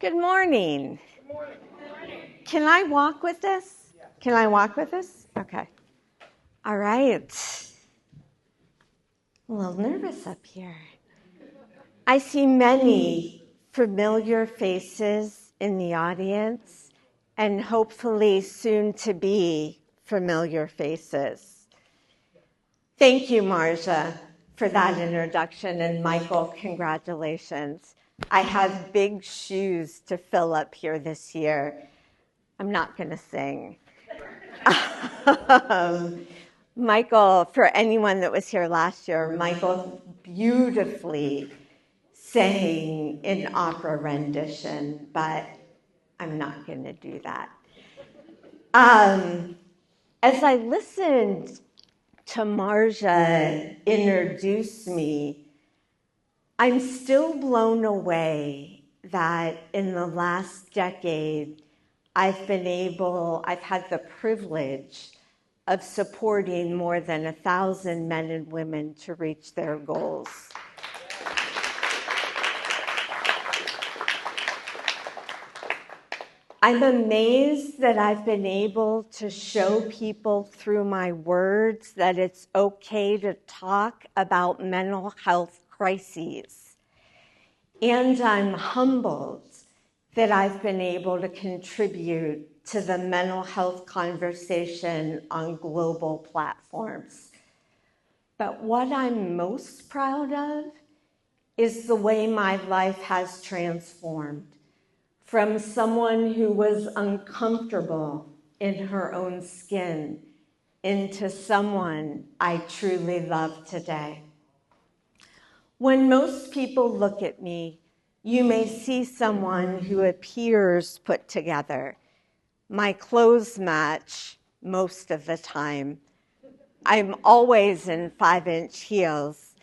Good morning. Good morning. Can I walk with this? Can I walk with this? Okay. All right. I'm a little nervous up here. I see many familiar faces in the audience and hopefully soon to be familiar faces. Thank you, Marja, for that introduction, and Michael, congratulations. I have big shoes to fill up here this year. I'm not going to sing. Michael, for anyone that was here last year, Michael beautifully sang in opera rendition, but I'm not going to do that. As I listened to Marja introduce me, I'm still blown away that in the last decade, I've had the privilege of supporting more than 1,000 men and women to reach their goals. I'm amazed that I've been able to show people through my words that it's okay to talk about mental health crises. And I'm humbled that I've been able to contribute to the mental health conversation on global platforms. But what I'm most proud of is the way my life has transformed from someone who was uncomfortable in her own skin into someone I truly love today. When most people look at me, you may see someone who appears put together. My clothes match most of the time. I'm always in 5-inch heels.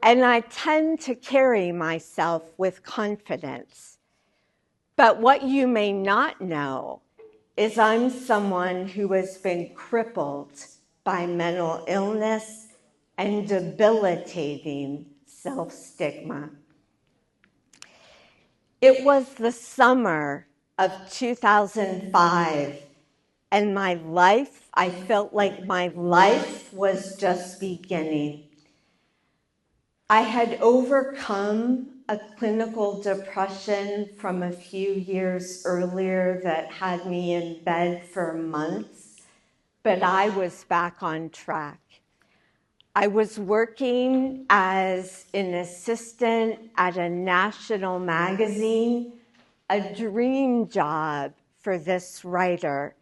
And I tend to carry myself with confidence. But what you may not know is I'm someone who has been crippled by mental illness and debilitating self-stigma. It was the summer of 2005, and I felt like my life was just beginning. I had overcome a clinical depression from a few years earlier that had me in bed for months, but I was back on track. I was working as an assistant at a national magazine, a dream job for this writer.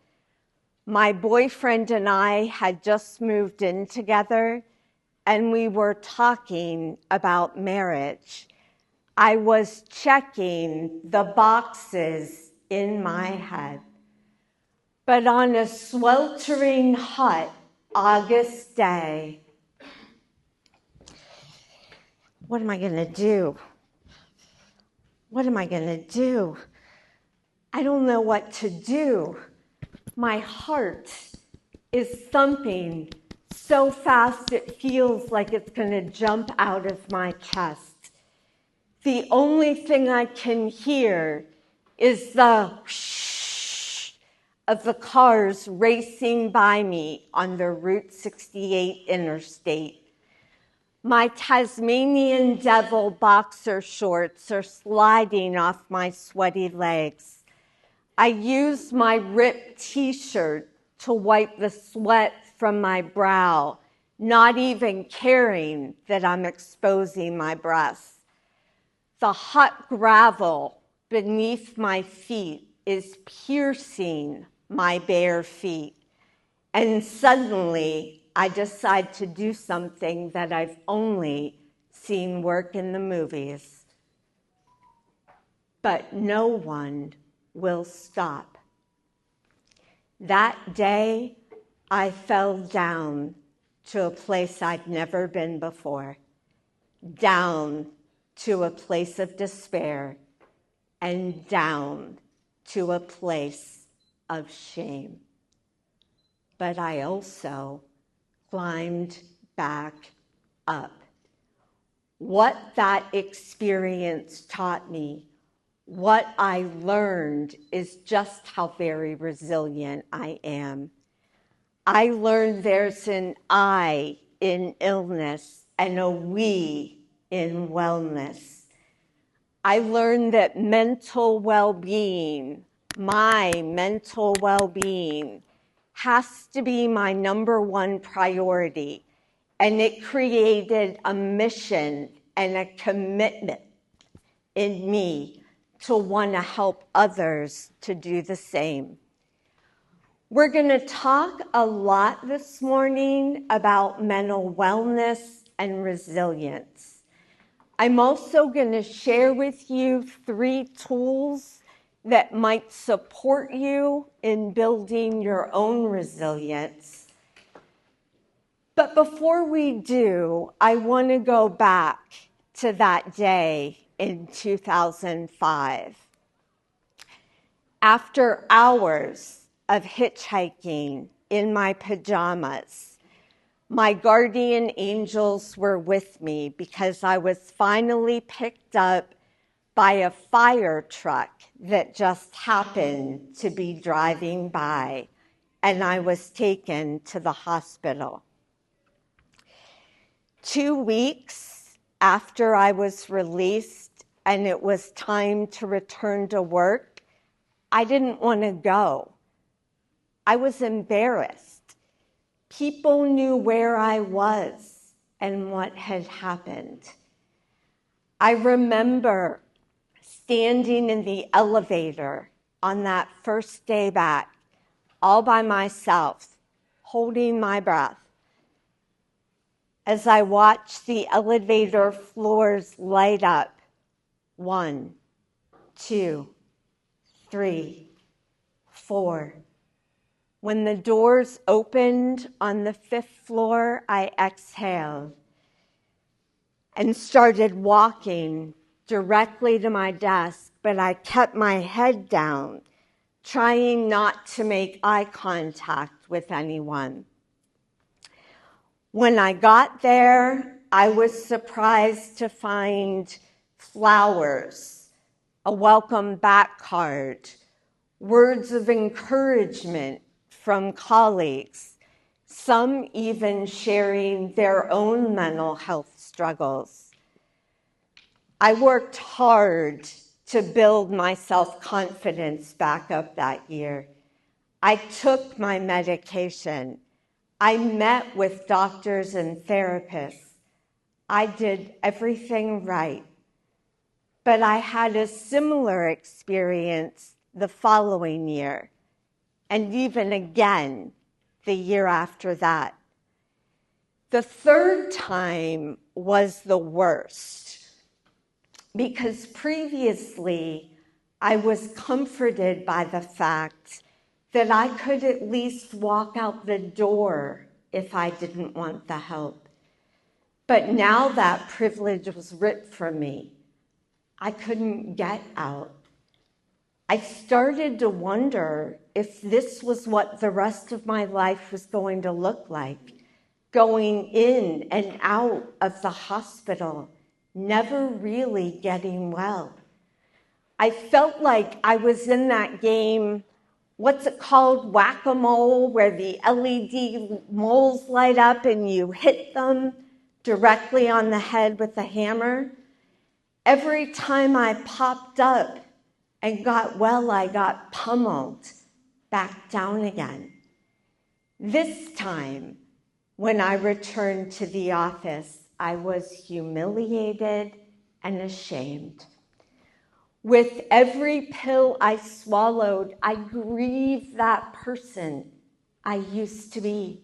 My boyfriend and I had just moved in together, and we were talking about marriage. I was checking the boxes in my head. But on a sweltering hot August day, what am I going to do? What am I going to do? I don't know what to do. My heart is thumping so fast it feels like it's going to jump out of my chest. The only thing I can hear is the whoosh of the cars racing by me on the Route 68 interstate. My Tasmanian devil boxer shorts are sliding off my sweaty legs. I use my ripped t-shirt to wipe the sweat from my brow, not even caring that I'm exposing my breasts. The hot gravel beneath my feet is piercing my bare feet. And suddenly, I decide to do something that I've only seen work in the movies. But no one will stop. That day, I fell down to a place I'd never been before, down to a place of despair, and down to a place of shame. But I also climbed back up. What that experience taught me what I learned is just how very resilient I am. I learned there's an I in illness and a we in wellness. I learned that mental well-being, my mental well-being, has to be my number one priority. And it created a mission and a commitment in me to want to help others to do the same. We're going to talk a lot this morning about mental wellness and resilience. I'm also going to share with you 3 tools that might support you in building your own resilience. But before we do, I want to go back to that day in 2005. After hours of hitchhiking in my pajamas, my guardian angels were with me because I was finally picked up by a fire truck that just happened to be driving by, and I was taken to the hospital. 2 weeks after I was released and it was time to return to work, I didn't want to go. I was embarrassed. People knew where I was and what had happened. I remember standing in the elevator on that first day back, all by myself, holding my breath, as I watched the elevator floors light up. 1, 2, 3, 4. When the doors opened on the 5th floor, I exhaled and started walking directly to my desk, but I kept my head down, trying not to make eye contact with anyone. When I got there, I was surprised to find flowers, a welcome back card, words of encouragement from colleagues, some even sharing their own mental health struggles. I worked hard to build my self-confidence back up that year. I took my medication. I met with doctors and therapists. I did everything right. But I had a similar experience the following year, and even again the year after that. The 3rd time was the worst, because previously I was comforted by the fact that I could at least walk out the door if I didn't want the help. But now that privilege was ripped from me. I couldn't get out. I started to wonder if this was what the rest of my life was going to look like, going in and out of the hospital, never really getting well. I felt like I was in that game, what's it called, whack-a-mole, where the LED moles light up and you hit them directly on the head with a hammer. Every time I popped up and got well, I got pummeled back down again. This time, when I returned to the office, I was humiliated and ashamed. With every pill I swallowed, I grieved that person I used to be.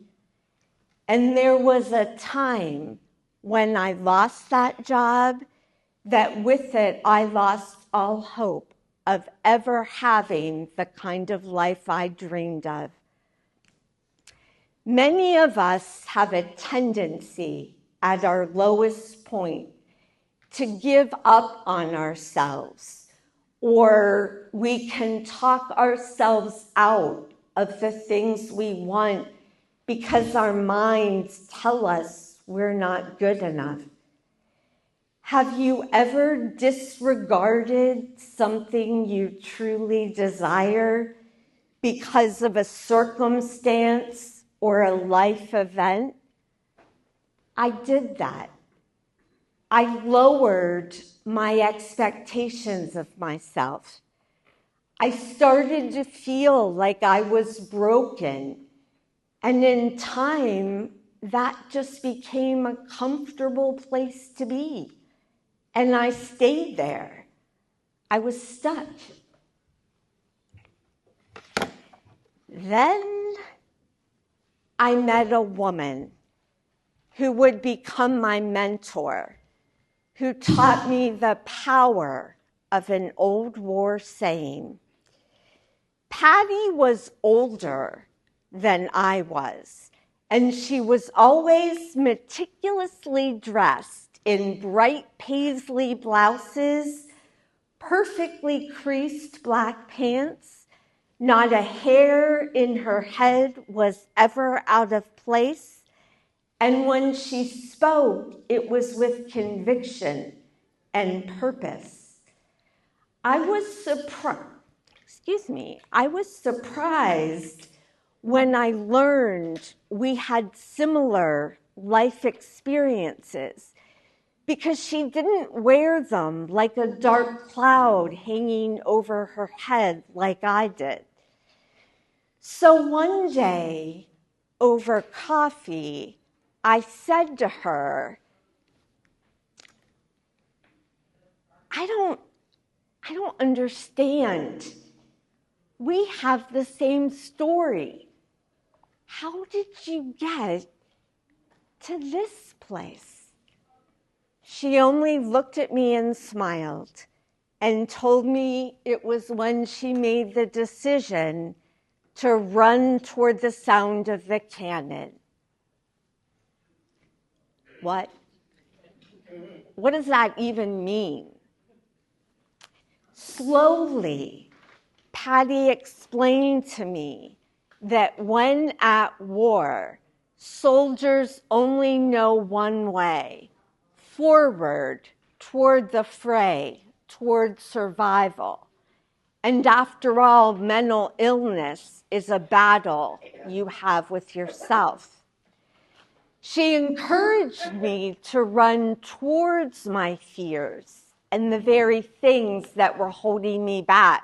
And there was a time when I lost that job that with it I lost all hope of ever having the kind of life I dreamed of. Many of us have a tendency at our lowest point to give up on ourselves, or we can talk ourselves out of the things we want because our minds tell us we're not good enough. Have you ever disregarded something you truly desire because of a circumstance or a life event? I did that. I lowered my expectations of myself. I started to feel like I was broken. And in time, that just became a comfortable place to be. And I stayed there. I was stuck. Then I met a woman who would become my mentor, who taught me the power of an old war saying. Patty was older than I was, and she was always meticulously dressed in bright paisley blouses, perfectly creased black pants. Not a hair in her head was ever out of place. And when she spoke, it was with conviction and purpose. I was surprised when I learned we had similar life experiences, because she didn't wear them like a dark cloud hanging over her head like I did. So one day, over coffee, I said to her, I don't understand. We have the same story. How did you get to this place? She only looked at me and smiled and told me it was when she made the decision to run toward the sound of the cannon. What? What does that even mean? Slowly, Patty explained to me that when at war, soldiers only know one way: forward, toward the fray, toward survival. And after all, mental illness is a battle you have with yourself. She encouraged me to run towards my fears and the very things that were holding me back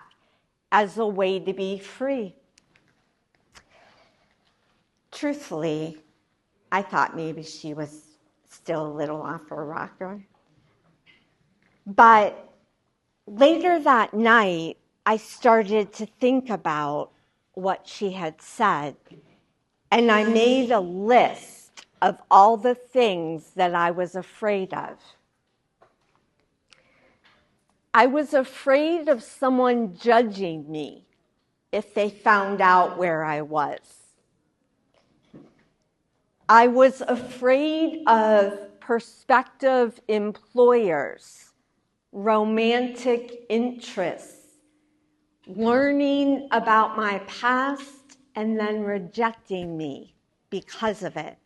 as a way to be free. Truthfully, I thought maybe she was still a little off her rocker. But later that night, I started to think about what she had said, and I made a list of all the things that I was afraid of. I was afraid of someone judging me if they found out where I was. I was afraid of prospective employers, romantic interests, learning about my past and then rejecting me because of it.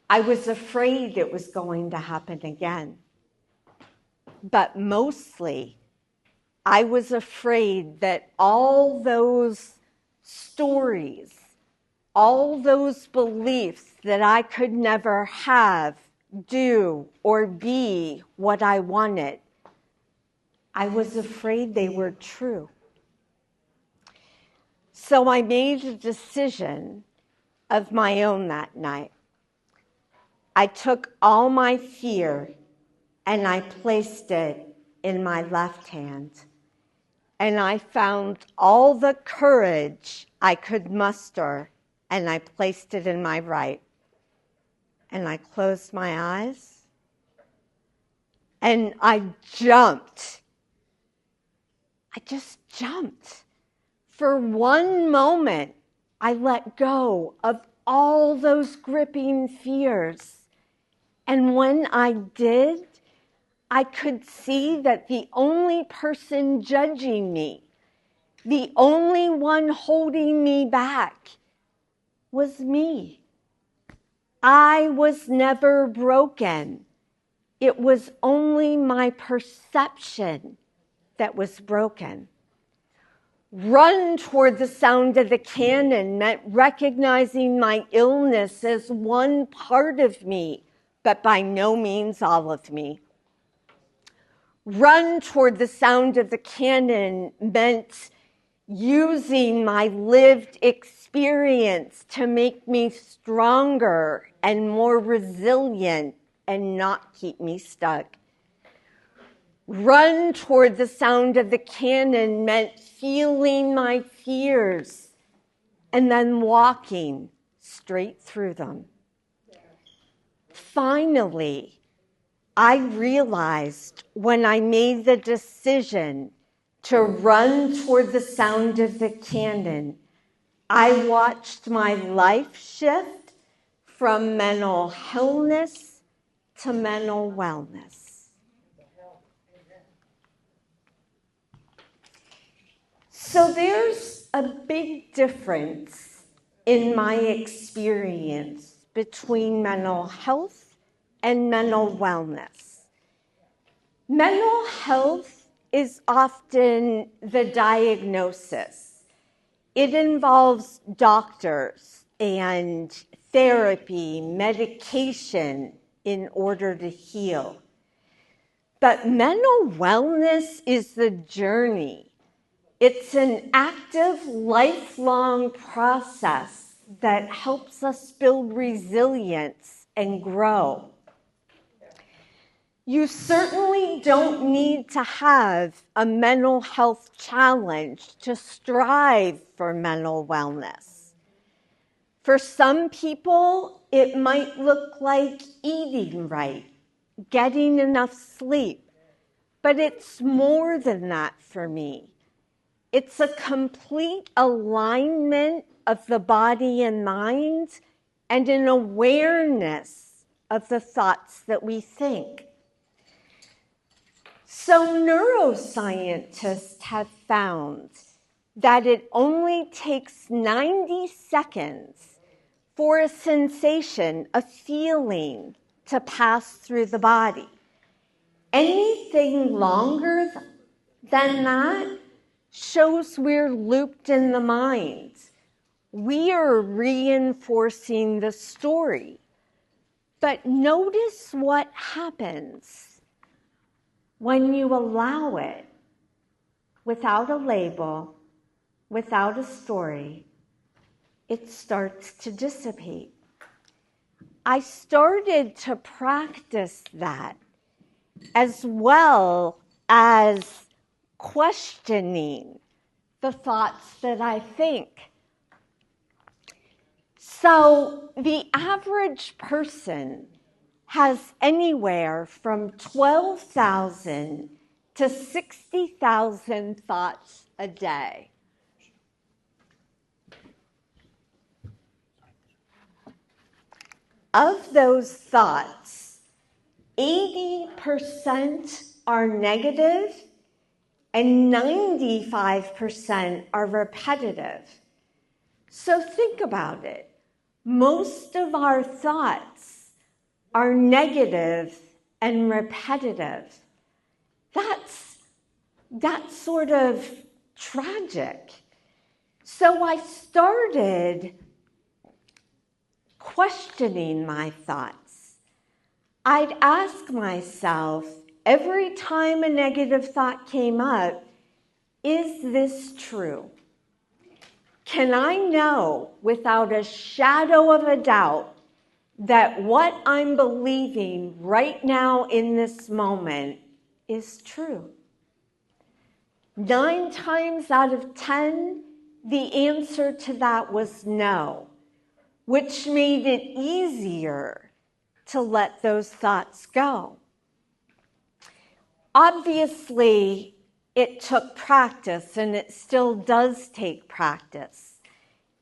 I was afraid it was going to happen again. But mostly, I was afraid that all those stories, all those beliefs that I could never have, do, or be what I wanted, I was afraid they were true. So I made a decision of my own that night. I took all my fear and I placed it in my left hand. And I found all the courage I could muster and I placed it in my right. And I closed my eyes and I jumped. I just jumped. For one moment, I let go of all those gripping fears. And when I did, I could see that the only person judging me, the only one holding me back, was me. I was never broken. It was only my perception that was broken. Run toward the sound of the cannon meant recognizing my illness as one part of me, but by no means all of me. Run toward the sound of the cannon meant using my lived experience to make me stronger and more resilient and not keep me stuck. Run toward the sound of the cannon meant feeling my fears and then walking straight through them. Finally, I realized when I made the decision to run toward the sound of the cannon, I watched my life shift from mental illness to mental wellness. So there's a big difference in my experience between mental health and mental wellness. Mental health is often the diagnosis. It involves doctors and therapy, medication in order to heal. But mental wellness is the journey. It's an active, lifelong process that helps us build resilience and grow. You certainly don't need to have a mental health challenge to strive for mental wellness. For some people, it might look like eating right, getting enough sleep, but it's more than that for me. It's a complete alignment of the body and mind and an awareness of the thoughts that we think. So neuroscientists have found that it only takes 90 seconds for a sensation, a feeling, to pass through the body. Anything longer than that shows we're looped in the mind. We are reinforcing the story. But notice what happens when you allow it without a label, without a story. It starts to dissipate. I started to practice that as well as questioning the thoughts that I think. So the average person has anywhere from 12,000 to 60,000 thoughts a day. Of those thoughts, 80% are negative and 95% are repetitive. So think about it. Most of our thoughts are negative and repetitive. That's sort of tragic. So I started questioning my thoughts. I'd ask myself every time a negative thought came up, is this true? Can I know without a shadow of a doubt that what I'm believing right now in this moment is true? 9 times out of 10, the answer to that was no, which made it easier to let those thoughts go. Obviously, it took practice, and it still does take practice.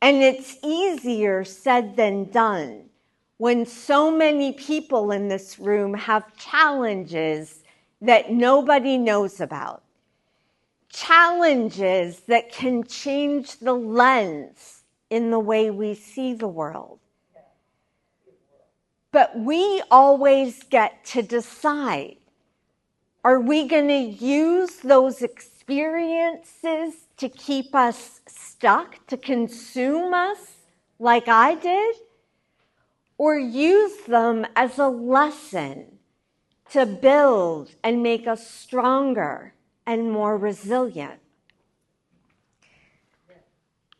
And it's easier said than done when so many people in this room have challenges that nobody knows about. Challenges that can change the lens in the way we see the world. But we always get to decide. Are we going to use those experiences to keep us stuck, to consume us like I did? Or use them as a lesson to build and make us stronger and more resilient?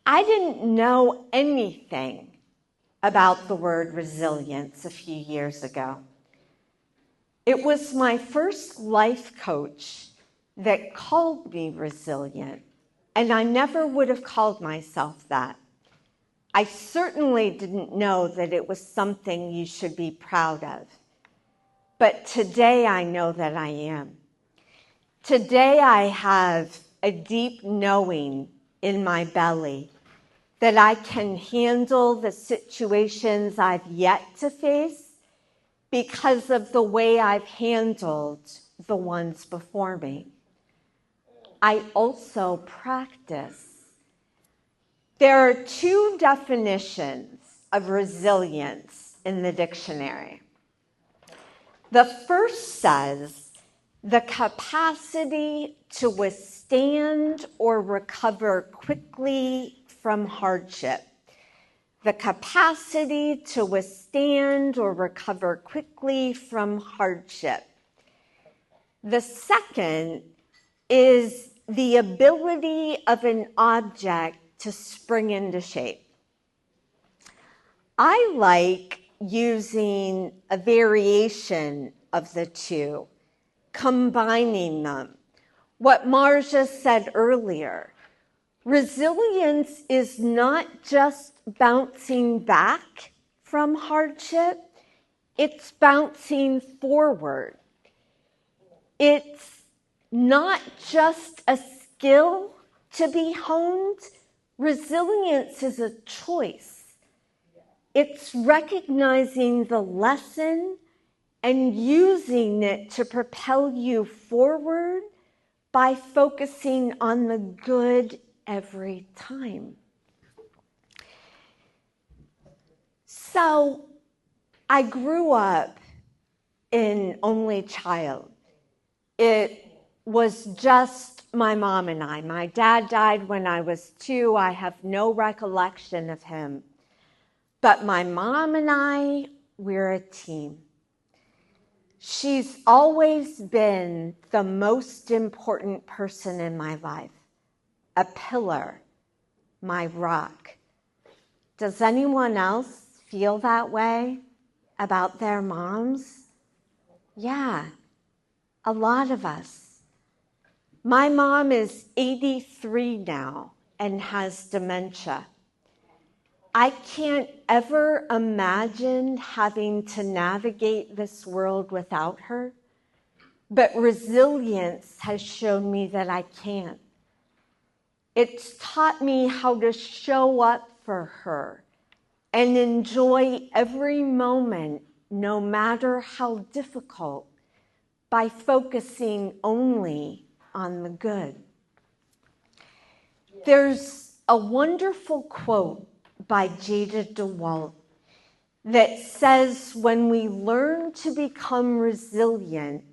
I didn't know anything about the word resilience a few years ago. It was my first life coach that called me resilient, and I never would have called myself that. I certainly didn't know that it was something you should be proud of. But today I know that I am. Today I have a deep knowing in my belly that I can handle the situations I've yet to face because of the way I've handled the ones before me. I also practice. There are two definitions of resilience in the dictionary. The first says the capacity to withstand or recover quickly from hardship. The capacity to withstand or recover quickly from hardship. The second is the ability of an object to spring into shape. I like using a variation of the two, combining them. What Marja said earlier, resilience is not just bouncing back from hardship, it's bouncing forward. It's not just a skill to be honed. Resilience is a choice. It's recognizing the lesson and using it to propel you forward by focusing on the good every time. So I grew up an only child. It was just my mom and I. My dad died when I was 2. I have no recollection of him. But my mom and I, we're a team. She's always been the most important person in my life, a pillar, my rock. Does anyone else feel that way about their moms? Yeah, a lot of us. My mom is 83 now and has dementia. I can't ever imagine having to navigate this world without her, but resilience has shown me that I can. It's taught me how to show up for her and enjoy every moment, no matter how difficult, by focusing only on the good. There's a wonderful quote by Jada DeWalt that says when we learn to become resilient,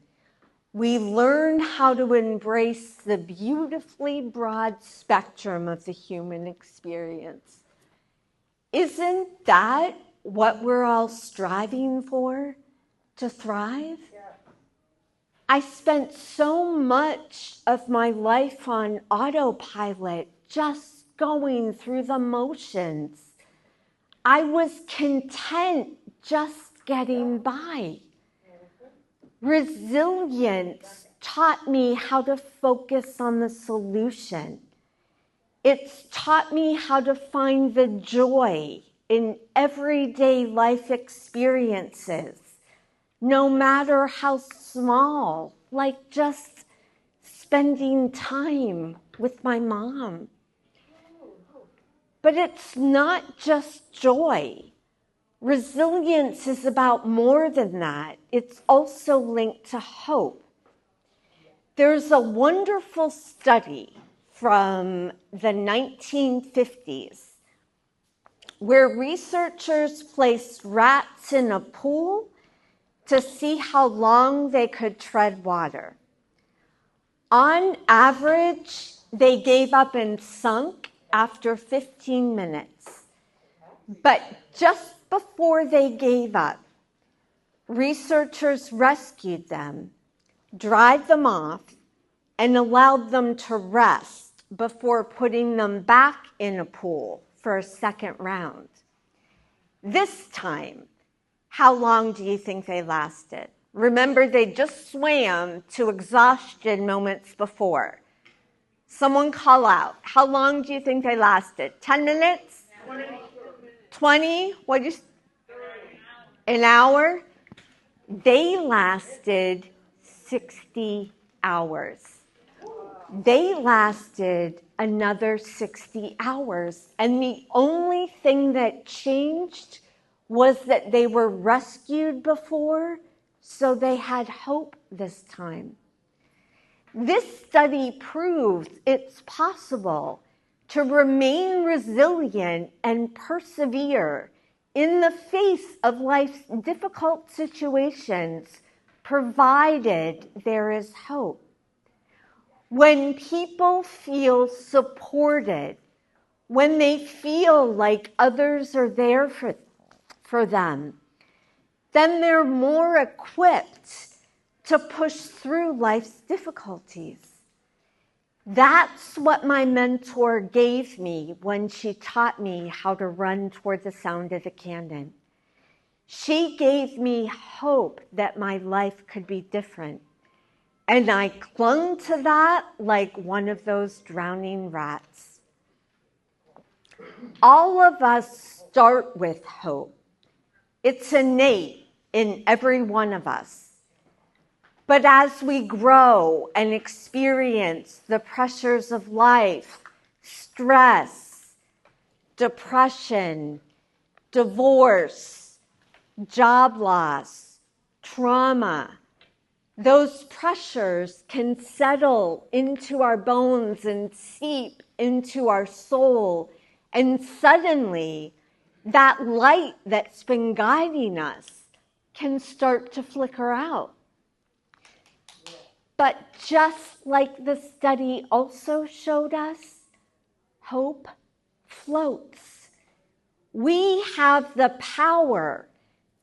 we learn how to embrace the beautifully broad spectrum of the human experience. Isn't that what we're all striving for, to thrive? Yeah. I spent so much of my life on autopilot, just going through the motions. I was content just getting by. Resilience taught me how to focus on the solution. It's taught me how to find the joy in everyday life experiences, no matter how small, like just spending time with my mom. But it's not just joy. Resilience is about more than that. It's also linked to hope. There's a wonderful study from the 1950s where researchers placed rats in a pool to see how long they could tread water. On average, they gave up and sunk after 15 minutes. But just before they gave up, researchers rescued them, dried them off, and allowed them to rest before putting them back in a pool for a second round. This time, how long do you think they lasted? Remember, they just swam to exhaustion moments before. Someone call out. How long do you think they lasted? 10 minutes? 20? What is an hour? They lasted 60 hours. They lasted another 60 hours. And the only thing that changed was that they were rescued before, so they had hope this time. This study proves it's possible to remain resilient and persevere in the face of life's difficult situations, provided there is hope. When people feel supported, when they feel like others are there for them, then they're more equipped to push through life's difficulties. That's what my mentor gave me when she taught me how to run toward the sound of the cannon. She gave me hope that my life could be different. And I clung to that like one of those drowning rats. All of us start with hope. It's innate in every one of us. But as we grow and experience the pressures of life, stress, depression, divorce, job loss, trauma, those pressures can settle into our bones and seep into our soul. And suddenly, that light that's been guiding us can start to flicker out. But just like the study also showed us, hope floats. We have the power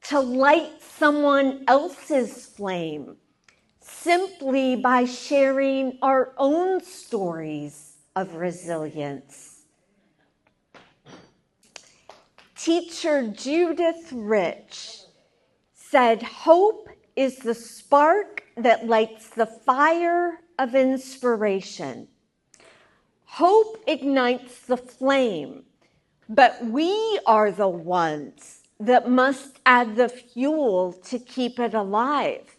to light someone else's flame simply by sharing our own stories of resilience. Teacher Judith Rich said, "Hope is the spark that lights the fire of inspiration. Hope ignites the flame, but we are the ones that must add the fuel to keep it alive."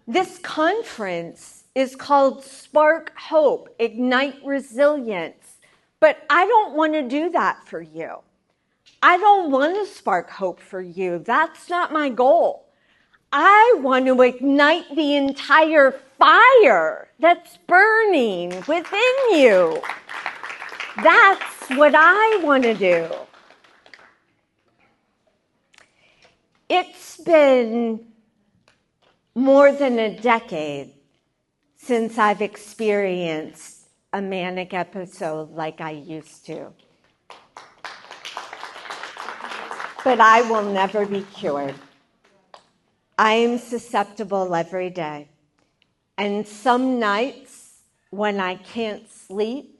This conference is called Spark Hope, Ignite Resilience, but I don't want to do that for you. I don't want to spark hope for you. That's not my goal. I want to ignite the entire fire that's burning within you. That's what I want to do. It's been more than a decade since I've experienced a manic episode like I used to. But I will never be cured. I am susceptible every day. And some nights when I can't sleep,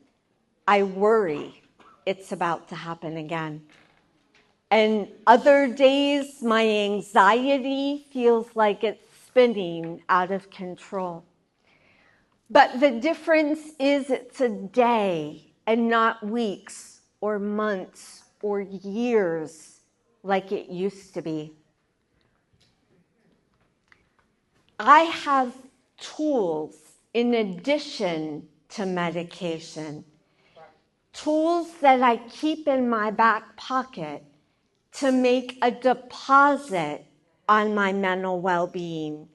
I worry it's about to happen again. And other days, my anxiety feels like it's spinning out of control. But the difference is it's a day and not weeks or months or years like it used to be. I have tools in addition to medication, tools that I keep in my back pocket to make a deposit on my mental well-being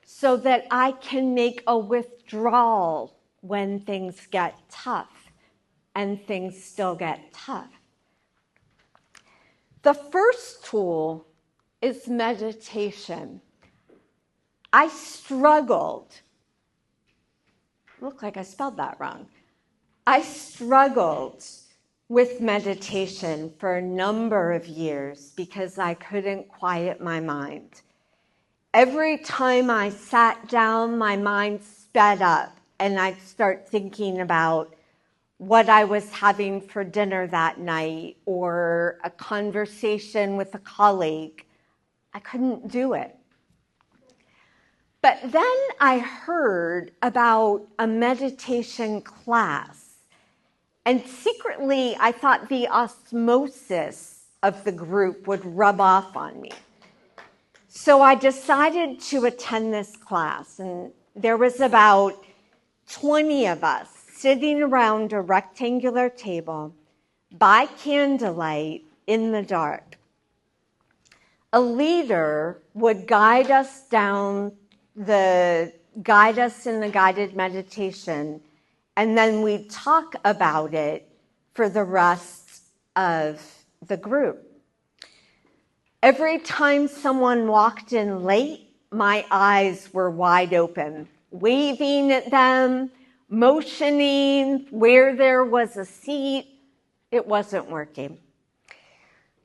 so that I can make a withdrawal when things get tough, and things still get tough. The first tool is meditation. I struggled. Looked like I spelled that wrong. I struggled with meditation for a number of years because I couldn't quiet my mind. Every time I sat down, my mind sped up and I'd start thinking about what I was having for dinner that night or a conversation with a colleague. I couldn't do it. But then I heard about a meditation class. And secretly, I thought the osmosis of the group would rub off on me. So I decided to attend this class. And there was about 20 of us sitting around a rectangular table by candlelight in the dark. A leader would guide us in the guided meditation, and then we'd talk about it for the rest of the group. Every time someone walked in late, my eyes were wide open, waving at them, motioning where there was a seat. It wasn't working.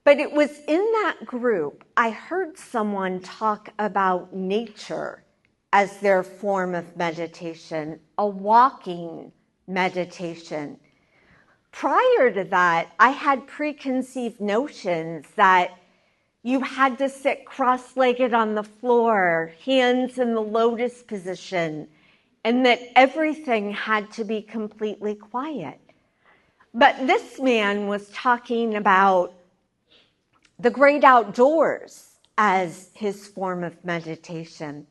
But it was in that group I heard someone talk about nature as their form of meditation, a walking meditation. Prior to that, I had preconceived notions that you had to sit cross-legged on the floor, hands in the lotus position, and that everything had to be completely quiet. But this man was talking about the great outdoors as his form of meditation.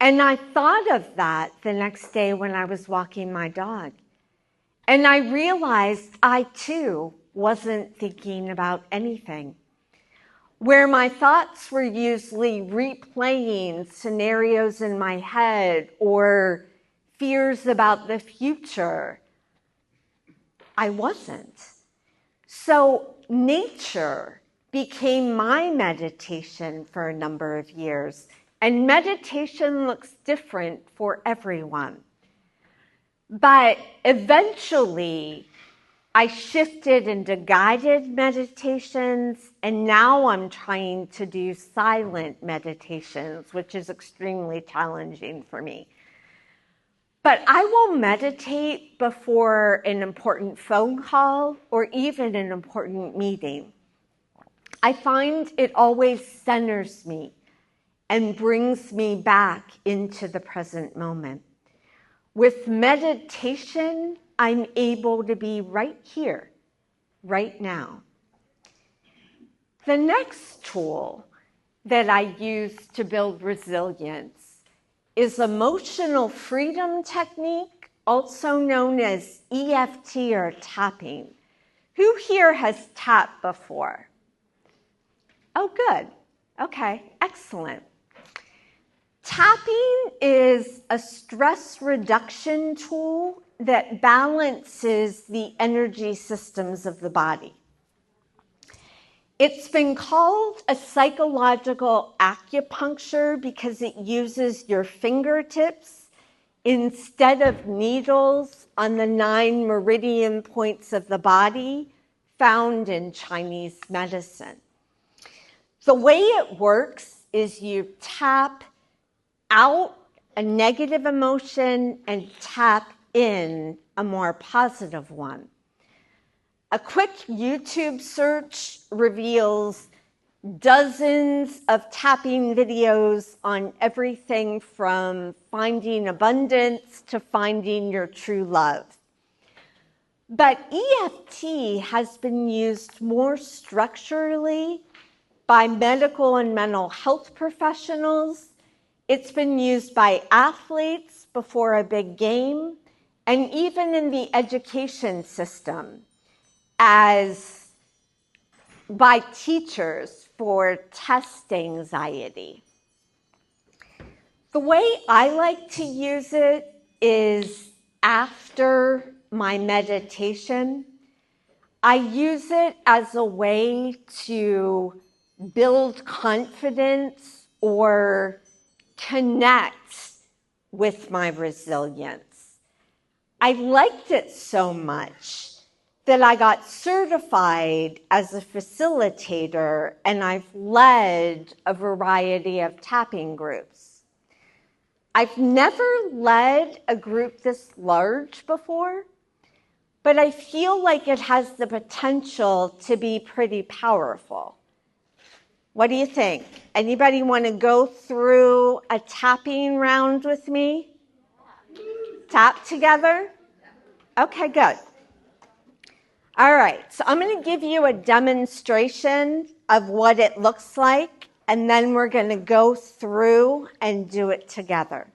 And I thought of that the next day when I was walking my dog. And I realized I too wasn't thinking about anything. Where my thoughts were usually replaying scenarios in my head or fears about the future, I wasn't. So nature became my meditation for a number of years. And meditation looks different for everyone. But eventually, I shifted into guided meditations, and now I'm trying to do silent meditations, which is extremely challenging for me. But I will meditate before an important phone call or even an important meeting. I find it always centers me and brings me back into the present moment. With meditation, I'm able to be right here, right now. The next tool that I use to build resilience is emotional freedom technique, also known as EFT or tapping. Who here has tapped before? Oh, good. Okay, excellent. Tapping is a stress reduction tool that balances the energy systems of the body. It's been called a psychological acupuncture because it uses your fingertips instead of needles on the 9 meridian points of the body found in Chinese medicine. The way it works is you tap out a negative emotion and tap in a more positive one. A quick YouTube search reveals dozens of tapping videos on everything from finding abundance to finding your true love. But EFT has been used more structurally by medical and mental health professionals. It's been used by athletes before a big game, and even in the education system as by teachers for test anxiety. The way I like to use it is after my meditation. I use it as a way to build confidence or connect with my resilience. I liked it so much that I got certified as a facilitator, and I've led a variety of tapping groups. I've never led a group this large before, but I feel like it has the potential to be pretty powerful. What do you think? Anybody want to go through a tapping round with me? Tap together? Okay, good. All right, so I'm going to give you a demonstration of what it looks like, and then we're going to go through and do it together.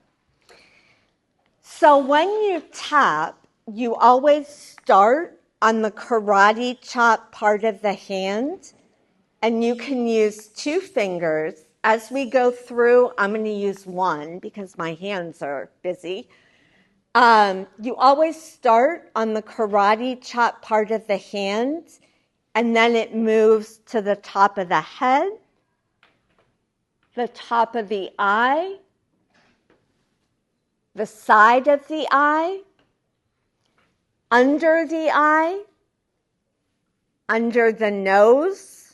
So when you tap, you always start on the karate chop part of the hand, and you can use 2 fingers. As we go through, I'm going to use 1 because my hands are busy. You always start on the karate chop part of the hand, and then it moves to the top of the head, the top of the eye, the side of the eye, under the nose,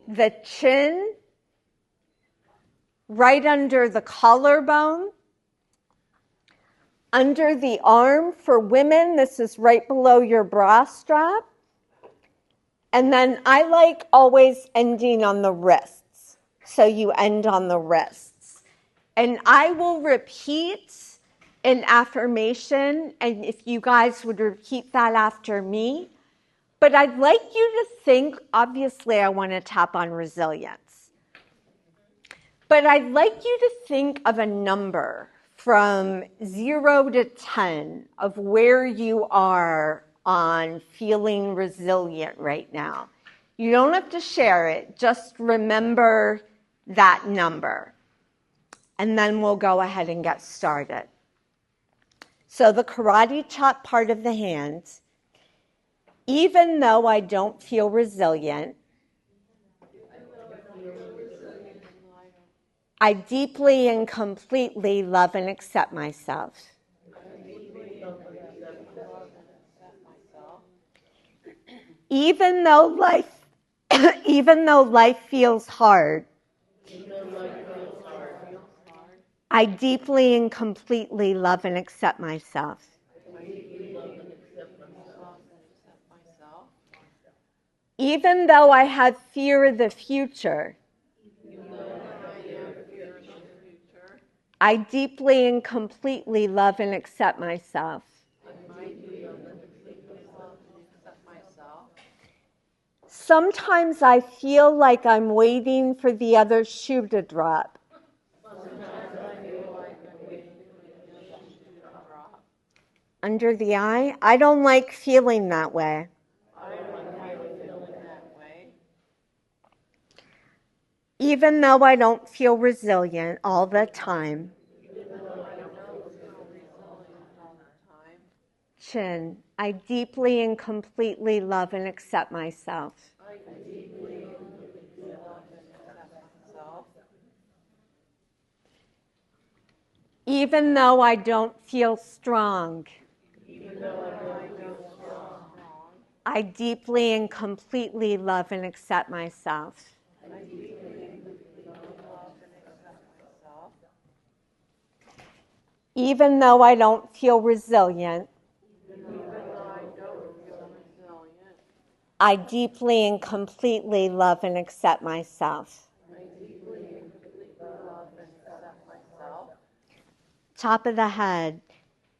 the chin, right under the collarbone, under the arm. For women, this is right below your bra strap. And then I like always ending on the wrists. So you end on the wrists. And I will repeat an affirmation, and if you guys would repeat that after me. But I'd like you to think, obviously I want to tap on resilience. But I'd like you to think of a number from 0 to 10 of where you are on feeling resilient right now. You don't have to share it, just remember that number. And then we'll go ahead and get started. So the karate chop part of the hand, even though I don't feel resilient, I deeply and completely love and accept myself. Even though life feels hard, I deeply and completely love and accept myself. Even though I have fear of the future, I deeply and completely love and accept myself. Sometimes I feel like I'm waiting for the other shoe to drop. Under the eye, I don't like feeling that way. Even though I don't feel resilient all the time. Chin, I deeply and completely love and accept myself. Even though I don't feel strong. I deeply and completely love and accept myself. Even though I don't feel resilient, I deeply and completely love and accept myself. Top of the head.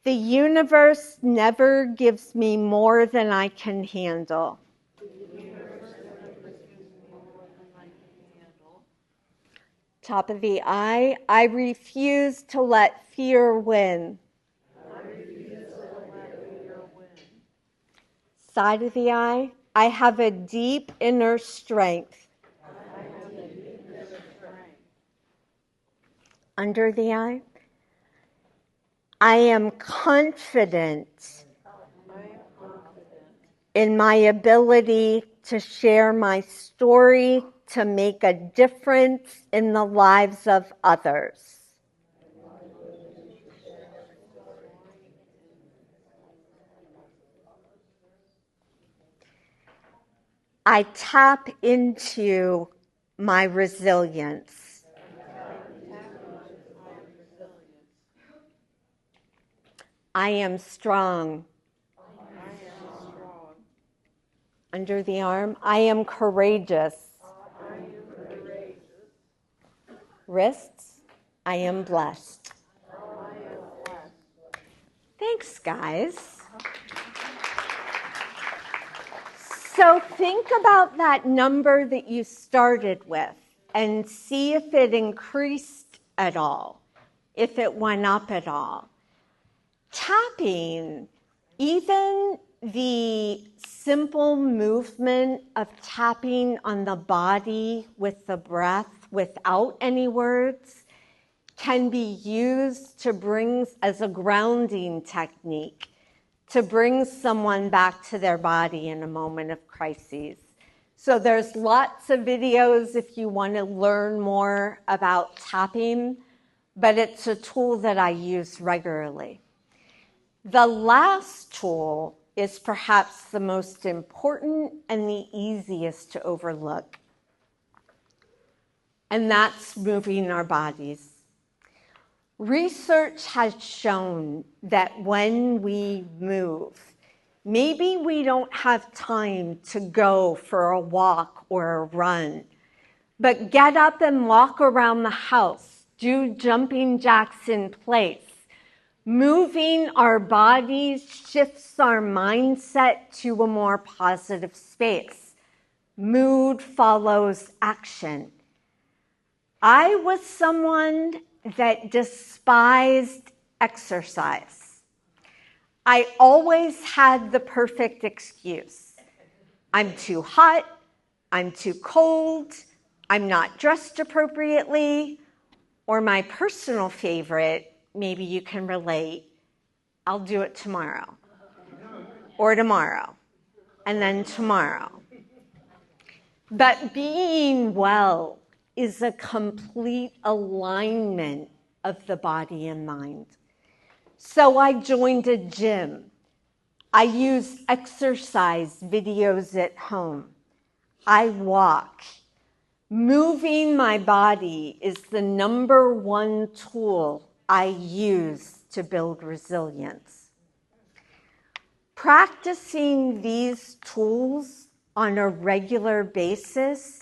The universe never gives me more than I can handle. Top of the eye. I refuse to let fear win. Side of the eye. I have a deep inner strength. Under the eye. I am confident in my ability to share my story to make a difference in the lives of others. I tap into my resilience. I am strong. Under the arm, I am courageous. Wrists, I am blessed. Thanks, guys. So think about that number that you started with and see if it increased at all, if it went up at all. Tapping, even the simple movement of tapping on the body with the breath without any words, can be used to bring as a grounding technique to bring someone back to their body in a moment of crises. So there's lots of videos if you want to learn more about tapping, but it's a tool that I use regularly. The last tool is perhaps the most important and the easiest to overlook, and that's moving our bodies. Research has shown that when we move, maybe we don't have time to go for a walk or a run, but get up and walk around the house, do jumping jacks in place. Moving our bodies shifts our mindset to a more positive space. Mood follows action. I was someone that despised exercise. I always had the perfect excuse. I'm too hot, I'm too cold, I'm not dressed appropriately, or my personal favorite, maybe you can relate, I'll do it tomorrow, or tomorrow, and then tomorrow. But being well is a complete alignment of the body and mind. So I joined a gym. I use exercise videos at home. I walk. Moving my body is the number one tool I use to build resilience. Practicing these tools on a regular basis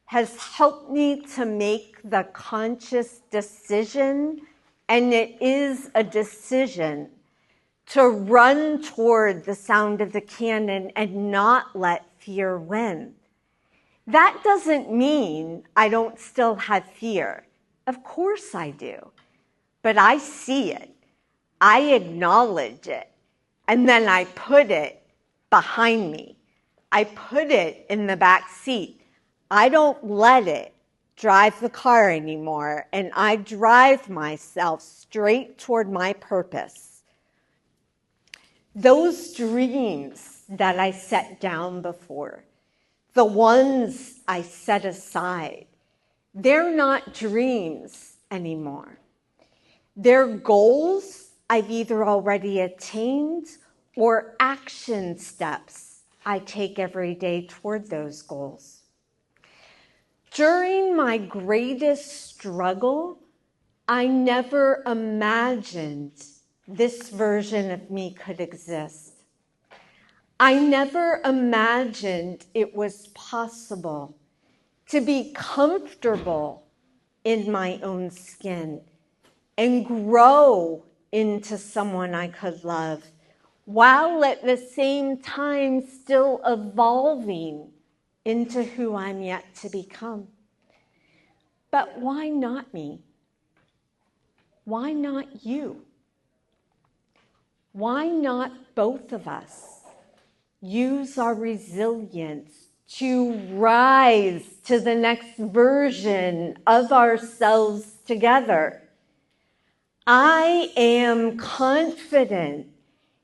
has helped me to make the conscious decision, and it is a decision, to run toward the sound of the cannon and not let fear win. That doesn't mean I don't still have fear. Of course I do. But I see it. I acknowledge it. And then I put it behind me. I put it in the back seat. I don't let it drive the car anymore, and I drive myself straight toward my purpose. Those dreams that I set down before, the ones I set aside, they're not dreams anymore. They're goals I've either already attained or action steps I take every day toward those goals. During my greatest struggle, I never imagined this version of me could exist. I never imagined it was possible to be comfortable in my own skin and grow into someone I could love, while at the same time still evolving into who I'm yet to become. But why not me? Why not you? Why not both of us use our resilience to rise to the next version of ourselves together? I am confident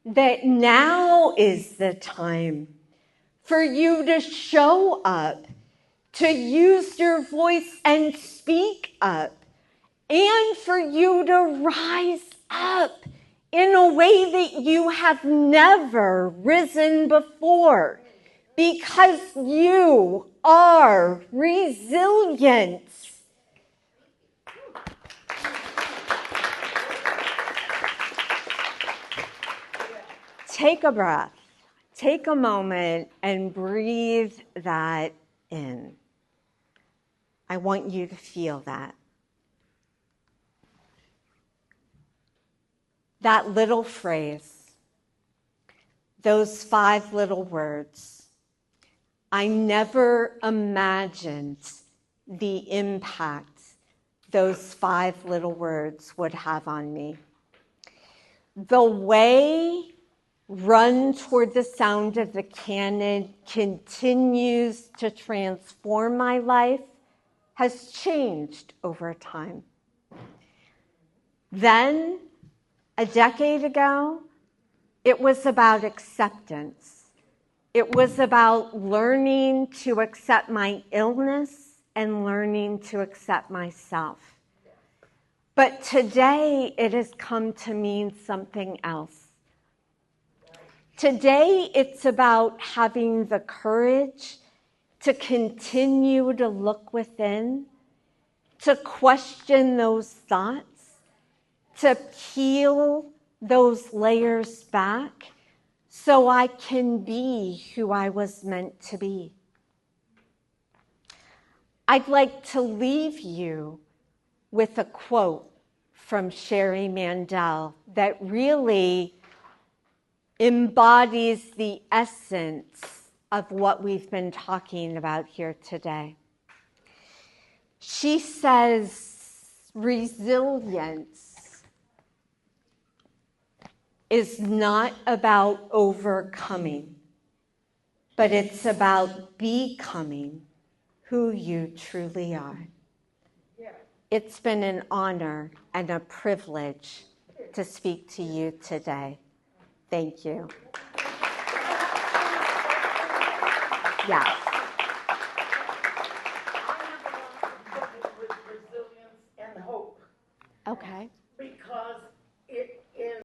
that now is the time for you to show up, to use your voice and speak up, and for you to rise up in a way that you have never risen before, because you are resilient. Take a breath. Take a moment and breathe that in. I want you to feel that. That little phrase, those 5 little words, I never imagined the impact those 5 little words would have on me. The way Run Toward the Sound of the Cannon continues to transform my life has changed over time. Then, a decade ago, it was about acceptance. It was about learning to accept my illness and learning to accept myself. But today, it has come to mean something else. Today, it's about having the courage to continue to look within, to question those thoughts, to peel those layers back so I can be who I was meant to be. I'd like to leave you with a quote from Sherry Mandel that really embodies the essence of what we've been talking about here today. She says, resilience is not about overcoming, but it's about becoming who you truly are. It's been an honor and a privilege to speak to you today. Thank you. Yeah.